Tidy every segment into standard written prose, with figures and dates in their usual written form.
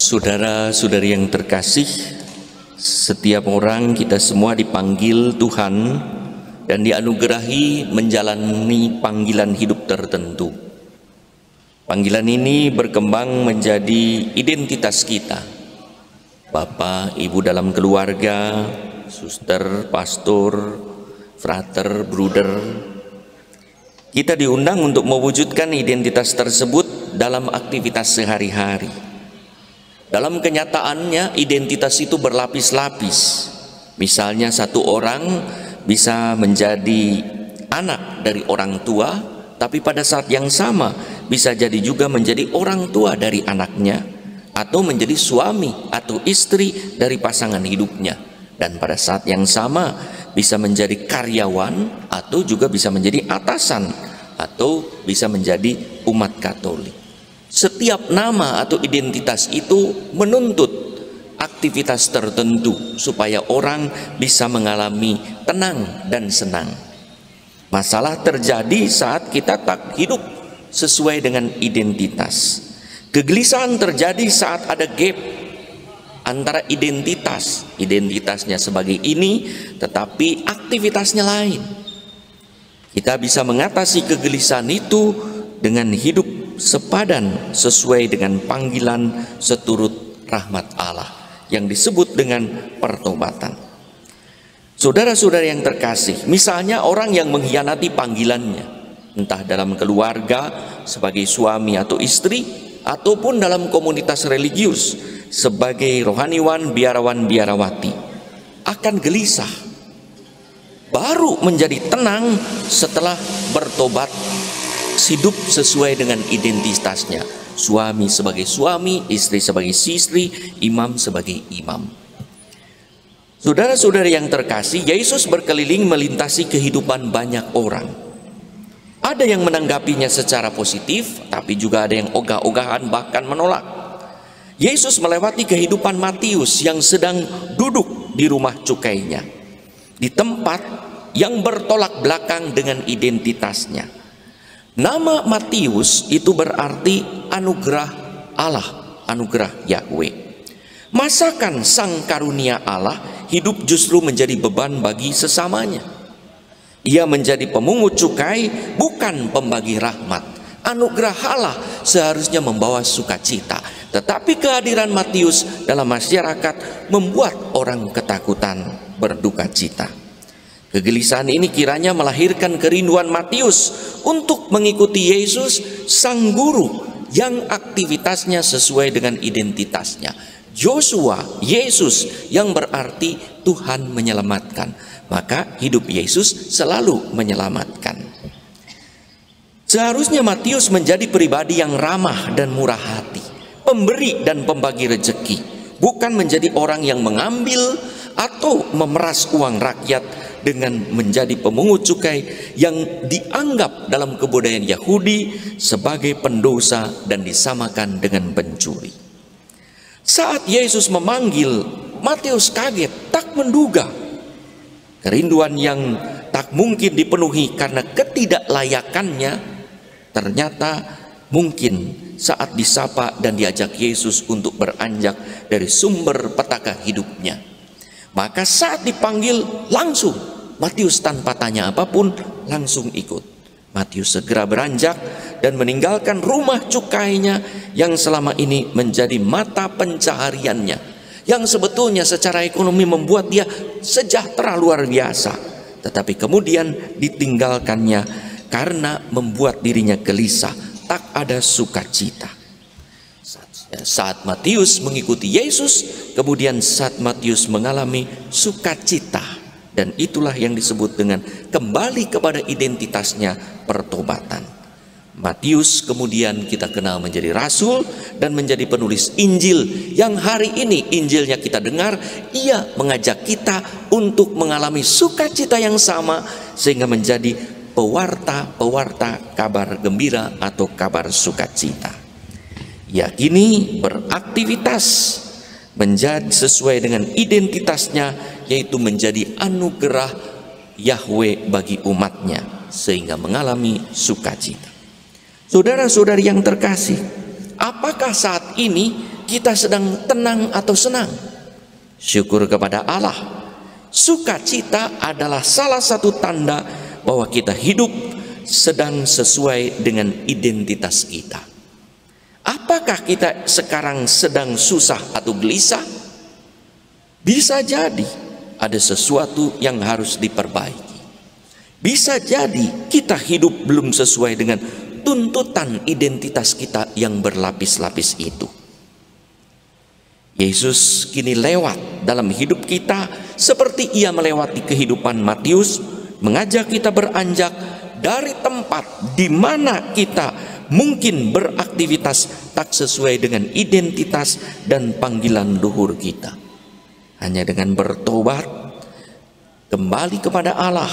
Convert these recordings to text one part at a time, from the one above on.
Saudara-saudari yang terkasih, setiap orang kita semua dipanggil Tuhan dan dianugerahi menjalani panggilan hidup tertentu. Panggilan ini berkembang menjadi identitas kita. Bapak, ibu dalam keluarga, suster, pastor, frater, bruder. Kita diundang untuk mewujudkan identitas tersebut dalam aktivitas sehari-hari. Dalam kenyataannya identitas itu berlapis-lapis. Misalnya satu orang bisa menjadi anak dari orang tua, tapi pada saat yang sama bisa jadi juga menjadi orang tua dari anaknya, atau menjadi suami atau istri dari pasangan hidupnya. Dan pada saat yang sama bisa menjadi karyawan, atau juga bisa menjadi atasan, atau bisa menjadi umat Katolik. Setiap nama atau identitas itu menuntut aktivitas tertentu supaya orang bisa mengalami tenang dan senang. Masalah terjadi saat kita tak hidup sesuai dengan identitas. Kegelisahan terjadi saat ada gap antara identitasnya sebagai ini, tetapi aktivitasnya lain. Kita bisa mengatasi kegelisahan itu dengan hidup sepadan sesuai dengan panggilan seturut rahmat Allah yang disebut dengan pertobatan. Saudara-saudara yang terkasih, misalnya orang yang mengkhianati panggilannya, entah dalam keluarga sebagai suami atau istri, ataupun dalam komunitas religius sebagai rohaniwan, biarawan, biarawati, akan gelisah. Baru menjadi tenang setelah bertobat, hidup sesuai dengan identitasnya. Suami sebagai suami, istri sebagai istri, imam sebagai imam. Saudara-saudara yang terkasih, Yesus berkeliling melintasi kehidupan banyak orang. Ada yang menanggapinya secara positif, tapi juga ada yang ogah-ogahan bahkan menolak. Yesus melewati kehidupan Matius yang sedang duduk di rumah cukainya, di tempat yang bertolak belakang dengan identitasnya. Nama Matius itu berarti anugerah Allah, anugerah Yahweh. Masakan sang karunia Allah hidup justru menjadi beban bagi sesamanya. Ia menjadi pemungut cukai, bukan pembagi rahmat. Anugerah Allah seharusnya membawa sukacita, tetapi kehadiran Matius dalam masyarakat membuat orang ketakutan, berduka cita. Kegelisahan ini kiranya melahirkan kerinduan Matius untuk mengikuti Yesus, sang guru yang aktivitasnya sesuai dengan identitasnya. Joshua, Yesus yang berarti Tuhan menyelamatkan. Maka hidup Yesus selalu menyelamatkan. Seharusnya Matius menjadi pribadi yang ramah dan murah hati, pemberi dan pembagi rezeki, bukan menjadi orang yang mengambil atau memeras uang rakyat dengan menjadi pemungut cukai yang dianggap dalam kebudayaan Yahudi sebagai pendosa dan disamakan dengan pencuri. Saat Yesus memanggil, Matius kaget, tak menduga. Kerinduan yang tak mungkin dipenuhi karena ketidaklayakannya, ternyata mungkin saat disapa dan diajak Yesus untuk beranjak dari sumber petaka hidupnya. Maka saat dipanggil langsung, Matius tanpa tanya apapun langsung ikut. Matius segera beranjak dan meninggalkan rumah cukainya yang selama ini menjadi mata pencahariannya, yang sebetulnya secara ekonomi membuat dia sejahtera luar biasa, tetapi kemudian ditinggalkannya karena membuat dirinya gelisah, tak ada sukacita. Saat Matius mengikuti Yesus, kemudian saat Matius mengalami sukacita, dan itulah yang disebut dengan kembali kepada identitasnya, pertobatan. Matius kemudian kita kenal menjadi rasul dan menjadi penulis Injil yang hari ini Injilnya kita dengar. Ia mengajak kita untuk mengalami sukacita yang sama sehingga menjadi pewarta kabar gembira atau kabar sukacita. Yakini beraktivitas menjadi sesuai dengan identitasnya, yaitu menjadi anugerah Yahweh bagi umatnya sehingga mengalami sukacita. Saudara-saudari yang terkasih, apakah saat ini kita sedang tenang atau senang? Syukur kepada Allah. Sukacita adalah salah satu tanda bahwa kita hidup sedang sesuai dengan identitas kita. Apakah kita sekarang sedang susah atau gelisah? Bisa jadi ada sesuatu yang harus diperbaiki. Bisa jadi kita hidup belum sesuai dengan tuntutan identitas kita yang berlapis-lapis itu. Yesus kini lewat dalam hidup kita seperti ia melewati kehidupan Matius, mengajak kita beranjak dari tempat di mana kita mungkin beraktivitas tak sesuai dengan identitas dan panggilan luhur kita. Hanya dengan bertobat, kembali kepada Allah,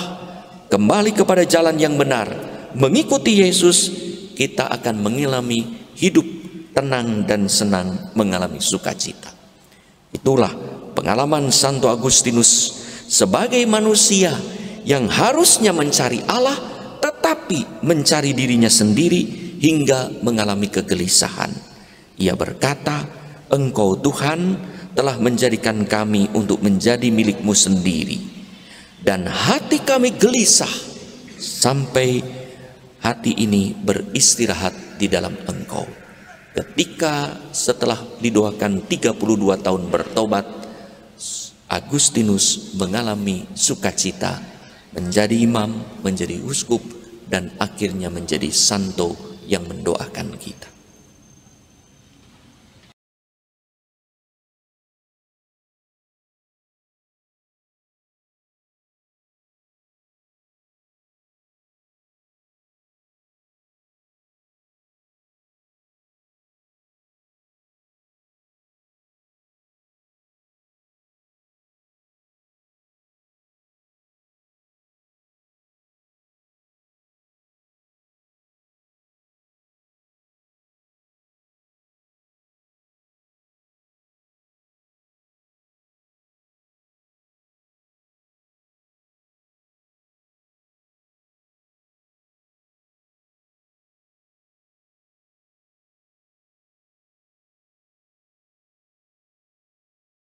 kembali kepada jalan yang benar, mengikuti Yesus, kita akan mengalami hidup tenang dan senang, mengalami sukacita. Itulah pengalaman Santo Agustinus sebagai manusia yang harusnya mencari Allah, tetapi mencari dirinya sendiri hingga mengalami kegelisahan. Ia berkata, "Engkau Tuhan telah menjadikan kami untuk menjadi milik-Mu sendiri, dan hati kami gelisah sampai hati ini beristirahat di dalam Engkau." Ketika setelah didoakan 32 tahun bertobat, Agustinus mengalami sukacita, menjadi imam, menjadi uskup, dan akhirnya menjadi santo yang mendoakan kita.